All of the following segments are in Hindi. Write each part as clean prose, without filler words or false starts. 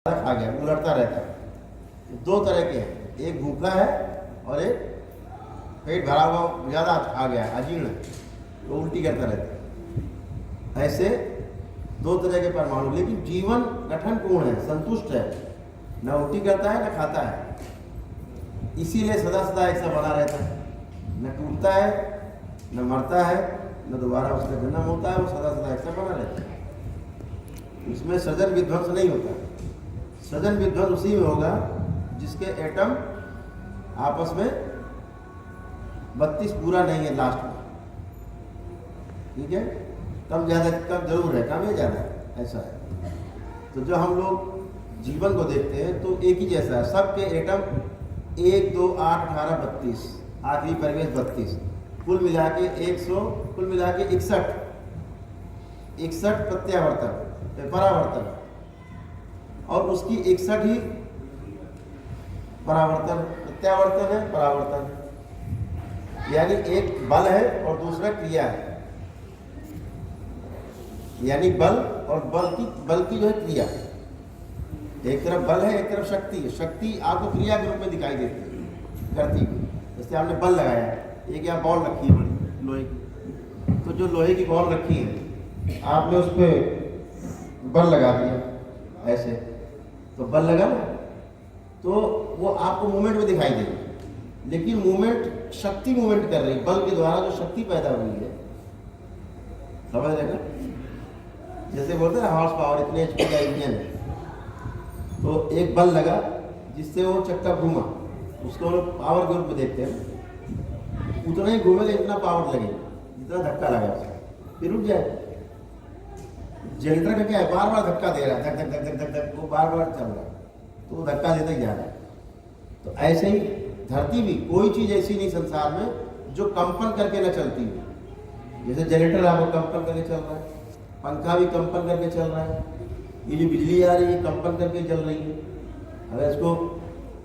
खा गया, उलटता रहता है। दो तरह के हैं, एक भूखा है और एक पेट भरा हुआ ज़्यादा खा गया है, अजीर्ण है, तो उल्टी करता रहता है। ऐसे दो तरह के परमाणु, लेकिन जीवन गठन पूर्ण है, संतुष्ट है, न उल्टी करता है न खाता है, इसीलिए सदा सदा एक सा बना रहता है, न टूटता है न मरता है न दोबारा उसका जन्म होता है, वो सदा सदा एक सा बना रहता है। इसमें सृजन विध्वंस नहीं होता। सृजन विध्वंस उसी में होगा जिसके एटम आपस में 32 पूरा नहीं है लास्ट में, ठीक है, तब ज़्यादा कम जरूर है, कम है ज़्यादा है, ऐसा है। तो जो हम लोग जीवन को देखते हैं तो एक ही जैसा है, सबके एटम 1, 2, 8, 18, 32, आखिरी परिवेश 32, कुल मिला के 100, कुल मिला के 61 प्रत्यावर्तन परावर्तन, और उसकी 61 ही परावर्तन प्रत्यावर्तन है, परावर्तन यानी एक बल है और दूसरा क्रिया है, यानी बल और बल की जो है क्रिया, एक तरफ बल है एक तरफ शक्ति है। शक्ति आपको क्रिया के रूप में दिखाई देती है करती है, जैसे आपने बल लगाया, एक यहाँ बॉल रखी है बड़ी लोहे की, तो जो लोहे की बॉल रखी है आपने उस पर बल लगा दिया ऐसे, तो बल लगा ना, तो वो आपको मूवमेंट में दिखाई देगी, लेकिन मूवमेंट शक्ति मूवमेंट कर रही है, बल के द्वारा जो शक्ति पैदा हुई है, समझ रहे ना, जैसे बोलते हैं हॉर्स पावर इतने एचपी का इंजन है, तो एक बल लगा जिससे वो चक्का घूमा, उसको हम लोग पावर के रूप में देखते हैं, उतना ही घूमेगा इतना पावर लगेगा जितना धक्का लगा फिर रुक जाए। जनरेटर का क्या है, बार बार धक्का दे रहा है, धक धक धक धक धक धक, वो बार बार चल रहा है, तो वो धक्का देता ही जा रहा है। तो ऐसे ही धरती भी, कोई चीज़ ऐसी नहीं संसार में जो कंपन करके न चलती हो। जैसे जनरेटर आपको कंपन करके चल रहा है, पंखा भी कंपन करके चल रहा है, ये जो बिजली आ रही है कंपन करके चल रही है। अगर इसको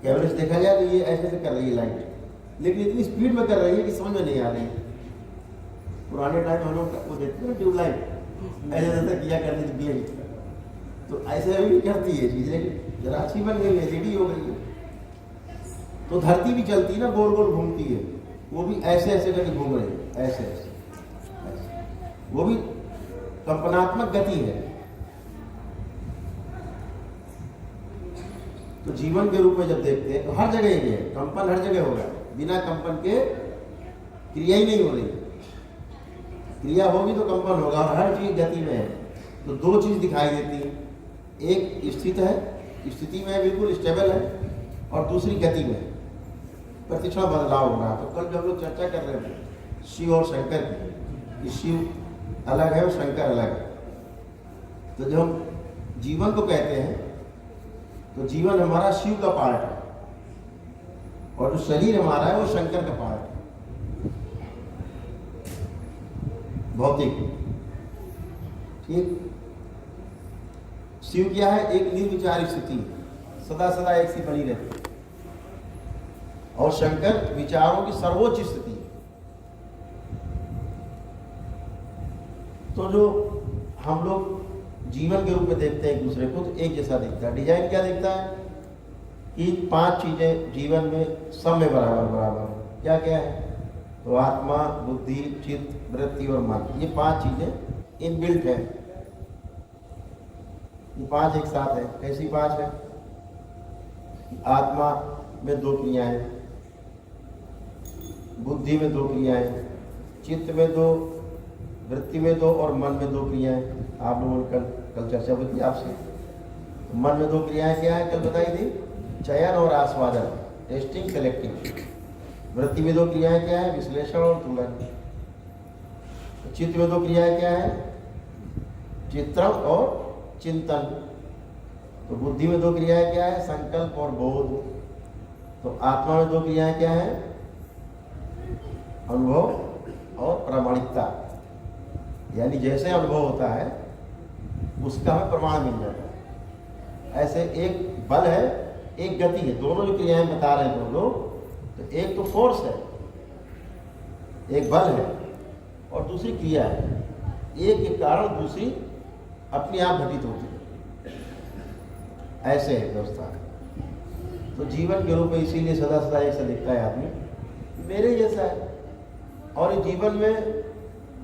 कैमरे से देखा जाए तो ये ऐसे ऐसे कर रही है लाइट, लेकिन इतनी स्पीड में कर रही है कि समझ में नहीं आ रही है। पुराने टाइम हम लोग वो देखते हैं ट्यूबलाइट ऐसे ऐसा किया करती थी ग्लेज, तो ऐसे अभी भी करती है चीज़, लेकिन जरा अच्छी बन गई है, एलईडी हो गई है। तो धरती भी चलती है ना, गोल गोल घूमती है, वो भी ऐसे ऐसे करके घूम रही है, ऐसे ऐसे, वो भी कंपनात्मक गति है। तो जीवन के रूप में जब देखते हैं तो हर जगह ये है, कंपन हर जगह होगा, बिना कंपन के क्रिया ही नहीं हो रही। क्रिया होगी तो कंपन होगा, और हर चीज गति में है। तो दो चीज दिखाई देती है, एक स्थित है, स्थिति में बिल्कुल स्टेबल है, और दूसरी गति में प्रतिक्षण बदलाव हो रहा है। तो कल जब हम लोग चर्चा कर रहे थे शिव और शंकर की, कि शिव अलग है और शंकर अलग है, तो जब हम जीवन को कहते हैं तो जीवन हमारा शिव का पार्ट है, और जो शरीर हमारा है वो शंकर का पार्ट है, भौतिक। ठीक, शिव क्या है, एक निर्विचारी स्थिति, सदा सदा एक सी बनी रहती है, और शंकर विचारों की सर्वोच्च स्थिति है। तो जो हम लोग जीवन के रूप में देखते हैं एक दूसरे को, तो एक जैसा दिखता है। डिजाइन क्या दिखता है कि 5 चीजें जीवन में सब में बराबर बराबर, क्या क्या है, तो आत्मा, बुद्धि, चित्त, वृत्ति और मन, ये 5 चीजें इनबिल्ट है। ये 5 एक साथ है। कैसी 5 है? आत्मा में 2 क्रियाएं, बुद्धि में 2 क्रियाएं, चित्त में 2, वृत्ति में 2 और मन में 2 क्रियाएं। आप लोगों ने कल चर्चा हुई थी आपसे। तो मन में 2 क्रियाएं क्या है, कल बताई थी, चयन और आस्वादन, टेस्टिंग सेलेक्टिंग। वृत्ति में 2 क्रियाएं क्या है, विश्लेषण और तुलन। चित्त में 2 क्रियाएं क्या है, चित्रण और चिंतन। तो बुद्धि में 2 क्रियाएं क्या है, संकल्प और बोध। तो आत्मा में 2 क्रियाएं क्या है, अनुभव और प्रामाणिकता, यानी जैसे अनुभव होता है उसका हमें प्रमाण मिल जाता है। ऐसे एक बल है, एक गति है, दोनों जो क्रियाएं बता रहे हैं दोनों, तो एक तो फोर्स है, एक बल है, और दूसरी क्रिया है। एक के कारण दूसरी अपने आप घटित होती है। ऐसे है व्यवस्था। तो जीवन के रूप में इसीलिए सदा सदा एक सा दिखता है आदमी, मेरे जैसा है। और इस जीवन में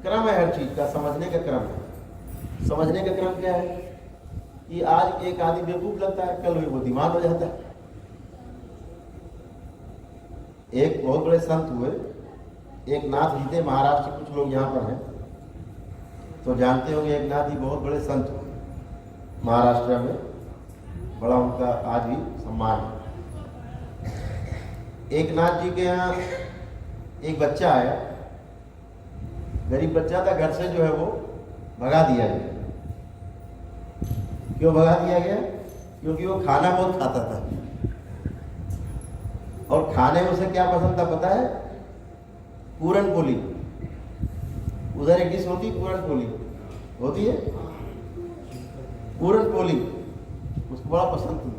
क्रम है, हर चीज़ का समझने का क्रम है। समझने का क्रम क्या है कि आज एक आदमी बेवकूफ लगता है, कल वो बुद्धिमान हो जाता है। एक बहुत बड़े संत हुए, एक नाथ जी थे, महाराष्ट्र के कुछ लोग यहाँ पर हैं तो जानते होंगे। एक नाथ जी बहुत बड़े संत हुए महाराष्ट्र में, बड़ा उनका आज भी सम्मान है। एक नाथ जी के यहाँ एक बच्चा आया, गरीब बच्चा था, घर से जो है वो भगा दिया गया। क्यों भगा दिया गया? क्योंकि वो खाना बहुत खाता था। और खाने में उसे क्या पसंद था पता है? पूरन पोली। उधर एक डिश होती पूरन पोली, होती है पूरन पोली, उसको बड़ा पसंद थी।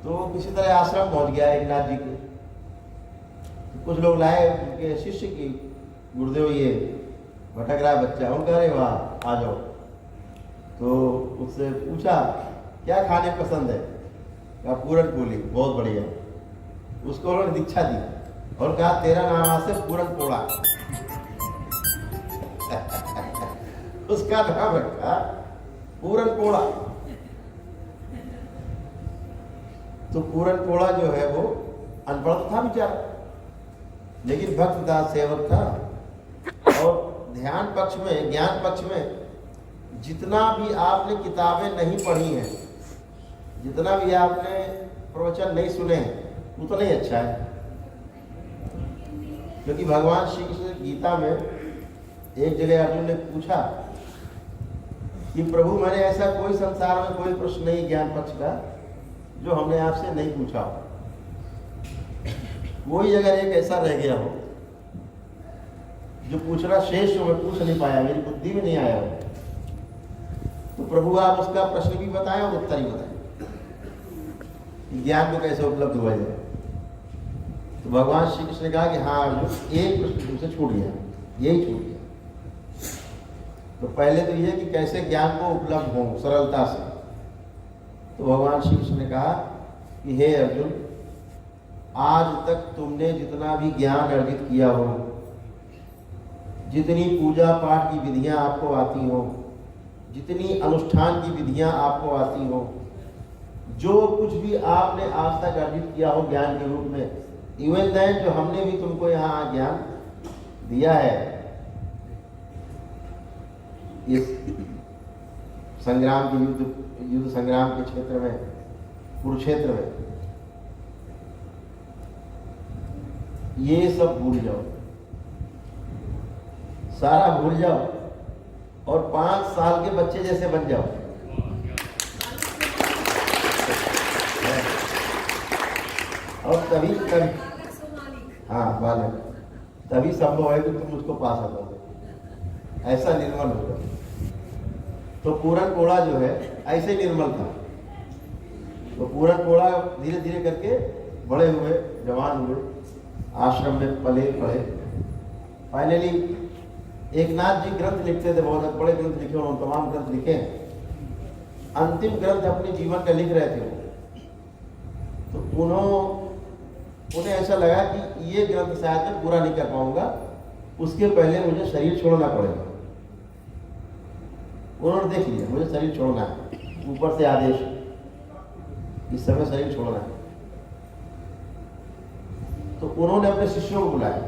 तो किसी तरह आश्रम पहुंच गया एक नाथ जी के। तो कुछ लोग लाए उनके शिष्य की, गुरुदेव ये भटक रहा है बच्चा। उनका अरे वाह आ जाओ। तो उससे पूछा क्या खाने पसंद है? कहा पूरन पोली, बहुत बढ़िया। उसको उन्होंने दीक्षा दी और कहा तेरा नाम आज से पूरन पोड़ा। उसका नाम रखा पूरन पोड़ा। तो पूरन पोड़ा जो है वो अनपढ़ था बेचारा, लेकिन भक्त था, सेवक था। और ध्यान पक्ष में, ज्ञान पक्ष में जितना भी आपने किताबें नहीं पढ़ी हैं, जितना भी आपने प्रवचन नहीं सुने हैं, उतना ही अच्छा है। क्योंकि भगवान श्री कृष्ण गीता में एक जगह अर्जुन ने पूछा कि प्रभु मैंने ऐसा कोई संसार में कोई प्रश्न नहीं ज्ञान पक्ष का जो हमने आपसे नहीं पूछा हो। वही अगर एक ऐसा रह गया हो जो पूछना शेष हो, मैं पूछ नहीं पाया, मेरी बुद्धि में नहीं आया हो, तो प्रभु आप उसका प्रश्न भी बताएं और उत्तर ही बताएं, ज्ञान को कैसे उपलब्ध हुआ जाए। तो भगवान श्री कृष्ण ने कहा कि हाँ अर्जुन, एक प्रश्न तुमसे छूट गया, यही छूट गया। तो पहले तो ये कि कैसे ज्ञान को उपलब्ध हो सरलता से। तो भगवान श्री कृष्ण ने कहा कि हे अर्जुन, आज तक तुमने जितना भी ज्ञान अर्जित किया हो, जितनी पूजा पाठ की विधियां आपको आती हो, जितनी अनुष्ठान की विधियां आपको आती हो, जो कुछ भी आपने आज तक अर्जित किया हो ज्ञान के रूप में, इवन दैट जो हमने भी तुमको यहाँ ज्ञान दिया है इस संग्राम के युद्ध संग्राम के क्षेत्र में, कुरुक्षेत्र में, ये सब भूल जाओ, सारा भूल जाओ और 5 साल के बच्चे जैसे बन जाओ। और तभी हाँ बालक, तभी संभव है कि तुम उसको पा सकोगे, ऐसा निर्मल होगा। तो पूरन पोड़ा जो है ऐसे निर्मल था। तो पूरन पोड़ा धीरे धीरे करके बड़े हुए, जवान हुए, आश्रम में पले पढ़े। फाइनली एक नाथ जी ग्रंथ लिखते थे, बहुत बड़े ग्रंथ लिखे, उन्होंने तमाम ग्रंथ लिखे। अंतिम ग्रंथ अपने जीवन का लिख रहे थे वो। तो उन्हें ऐसा लगा कि ये ग्रंथ शायद मैं पूरा नहीं कर पाऊंगा, उसके पहले मुझे शरीर छोड़ना पड़ेगा। उन्होंने देख लिया मुझे शरीर छोड़ना है, ऊपर से आदेश, इस समय शरीर छोड़ना है। तो उन्होंने अपने शिष्यों को बुलाया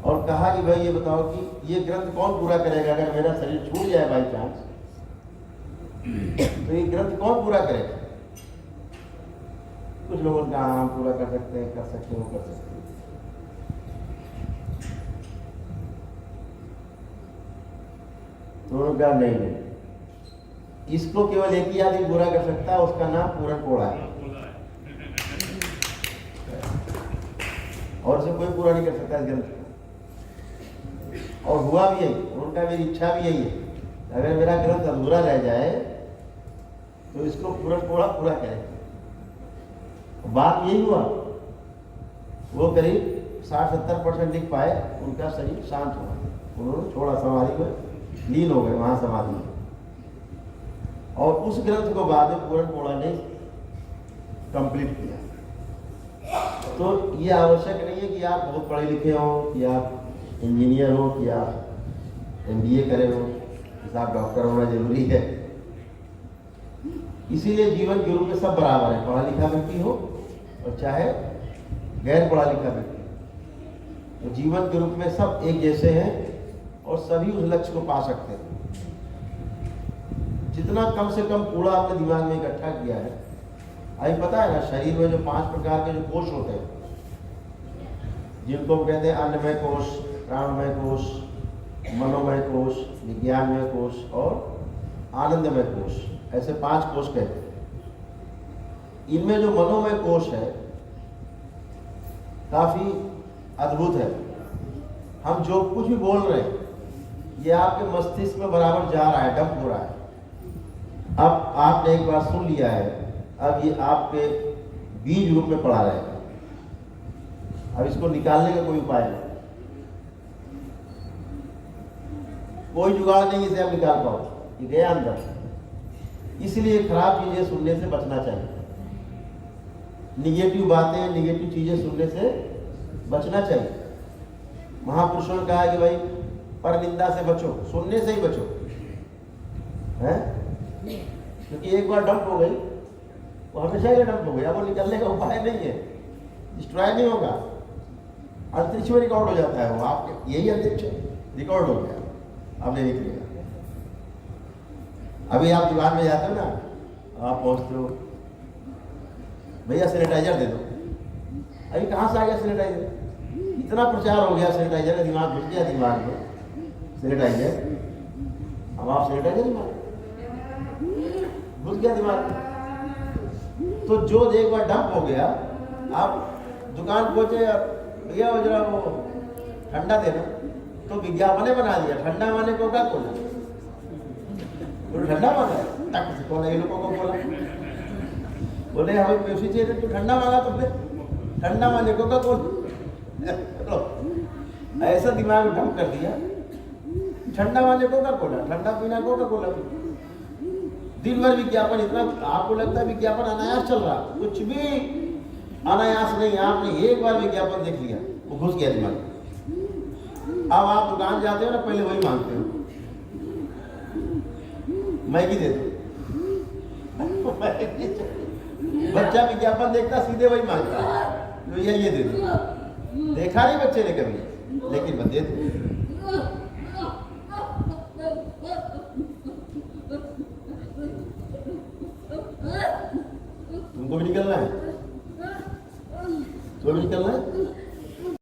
और कहा कि भाई ये बताओ कि ये ग्रंथ कौन पूरा करेगा? अगर मेरा शरीर छूट जाए बाई चांस, तो ये ग्रंथ कौन पूरा करेगा? कुछ लोगों ने कहा हम पूरा कर सकते हैं, कर सकते हो, कर सकते हैं। तो उन्होंने कहा नहीं, इसको केवल एक ही आदमी पूरा कर सकता है, उसका नाम पूरन पोड़ा है, और उसे कोई पूरा नहीं कर सकता इस ग्रंथ को। और हुआ भी यही, उनका मेरी इच्छा भी यही है, अगर मेरा ग्रंथ अधूरा रह जाए तो इसको पूरन पोड़ा पूरा करें। बात यही हुआ, वो करीब 60-70% लिख पाए, उनका शरीर शांत हुआ, उन्होंने छोड़ा, समाधि में लीन हो गए, वहां समाधि में। और उस ग्रंथ को बाद में पूरन कोड़ा ने कंप्लीट किया। तो ये आवश्यक नहीं है कि आप बहुत पढ़े लिखे हो, कि आप इंजीनियर हो, कि आप MBA करे हो, कि आप डॉक्टर होना जरूरी है। इसीलिए जीवन के रूप में सब बराबर है, पढ़ा लिखा व्यक्ति हो और चाहे गैर पढ़ा लिखा व्यक्ति। तो जीवन के रूप में सब एक जैसे हैं और सभी उस लक्ष्य को पा सकते हैं। जितना कम से कम कूड़ा आपने दिमाग में इकट्ठा किया है, अभी पता है ना, शरीर में जो 5 प्रकार के जो कोष होते हैं, जिनको हम कहते हैं अन्नमय कोष, प्राणमय कोष, मनोमय कोष, विज्ञानमय कोष और आनंदमय कोष, ऐसे 5 कोष कहते हैं। इनमें जो मनोमय कोष है काफी अद्भुत है। हम जो कुछ भी बोल रहे हैं ये आपके मस्तिष्क में बराबर जा रहा है, डंप हो रहा है। अब आपने एक बार सुन लिया है, अब ये आपके बीज रूप में पड़ा रहेगा। अब इसको निकालने का कोई उपाय नहीं, कोई जुगाड़ नहीं इसे आप निकाल पाओ, ये गया अंदर। इसलिए खराब चीजें सुनने से बचना चाहिए, निगेटिव बातें, निगेटिव चीजें सुनने से बचना चाहिए। महापुरुषों ने कहा है कि भाई पर निंदा से बचो, सुनने से ही बचो, है? क्योंकि एक बार डंप हो गई वो हमेशा ही डंप हो गया, वो निकलने का उपाय नहीं है, डिस्ट्रॉय नहीं होगा, अंतरिक्ष में रिकॉर्ड हो जाता है वो। आपके यही अंतरिक्ष रिकॉर्ड हो गया, अब नहीं निकलेगा। अभी आप दुकान में जाते हो ना, आप पहुंचते हो, भैया सैनिटाइजर दे दो। अभी कहाँ से आ गया सैनिटाइजर? इतना प्रचार हो गया सैनिटाइजर का, दिमाग घुस गया दिमाग में सैनिटाइजर। अब आप सैनिटाइजर ही मांगे, घुस गया दिमाग में। तो जो एक बार डंप हो गया, आप दुकान पहुंचे, भैया वो जरा वो ठंडा देना, तो विज्ञापन बना दिया, ठंडा माने कोका कोला, तो ठंडा मांगा टक से कोला, ये लोगों को बोला, बोले हमें पेप्सी चाहिए, तो ठंडा मांगा, तो फिर ठंडा माने कोका कोला। ऐसा दिमाग में डंप कर दिया, ठंडा माने कोका कोला, ठंडा पीना कोका कोला। दिन भर विज्ञापन, इतना आपको लगता है विज्ञापन अनायास चल रहा, कुछ भी अनायास नहीं। आपने एक बार विज्ञापन देख लिया, वो घुस गया दिमाग में। अब आप दुकान जाते हो ना, पहले वही मांगते हो, मैगी दे दो। बच्चा विज्ञापन देखता सीधे वही मांगता है, भैया ये दे दो। देखा नहीं बच्चे ने कभी, लेकिन बस दे दो। तुमको भी निकलना है, तो भी निकलना है।